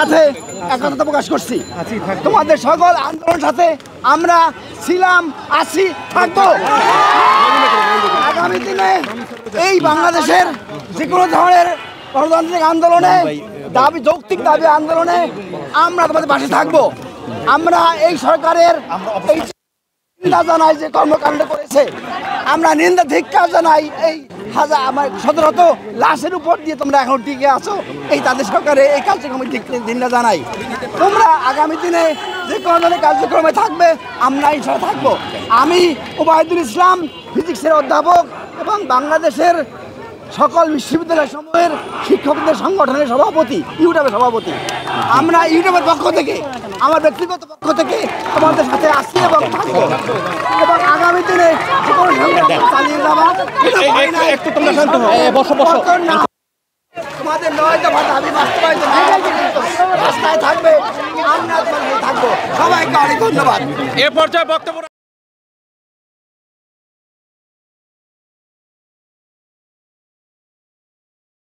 সাথে একতা প্রকাশ করছি। তোমাদের সকল আন্দোলনের সাথে আমরা ছিলাম, আছি, থাকবো। আগামী দিনে এই বাংলাদেশের যে কোনো ধরনের গণতান্ত্রিক আন্দোলনে, যৌক্তিক দাবি আন্দোলনে আমরা তোমাদের পাশে থাকবো। আমরা এই সরকারের এই নিন্দা জানাই, যে কর্মকাণ্ড করেছে আমরা নিন্দা ধিক্কার জানাই। এই আমার শত লাশের উপর দিয়ে তোমরা এখন টিকে আছো, এই তাদের সরকারে এই কার্যক্রমে নিন্দা জানাই। তোমরা আগামী দিনে যে কোনো ধরনের কার্যক্রমে থাকবে, আমরা ইনশাআল্লাহ থাকবো। আমি ওবায়দুল ইসলাম, ফিজিক্সের অধ্যাপক এবং বাংলাদেশের সকল বিশ্ববিদ্যালয় সমূহের শিক্ষকদের সংগঠনের সভাপতি, ইউটিউবের সভাপতি। আমরা ইউটিউবের পক্ষ থেকে, আমার ব্যক্তিগত পক্ষ থেকে তোমাদের সাথে আসছি এবং থাকবো, এবং আগামী দিনে যে কোনো চালিয়ে যাওয়া। তোমাদের 9 দফা দাবি বাস্তবায়িত রাস্তায় থাকবে, আমরা থাকবো। সবাইকে অনেক ধন্যবাদ। এ পর্যায়ে বক্তব্য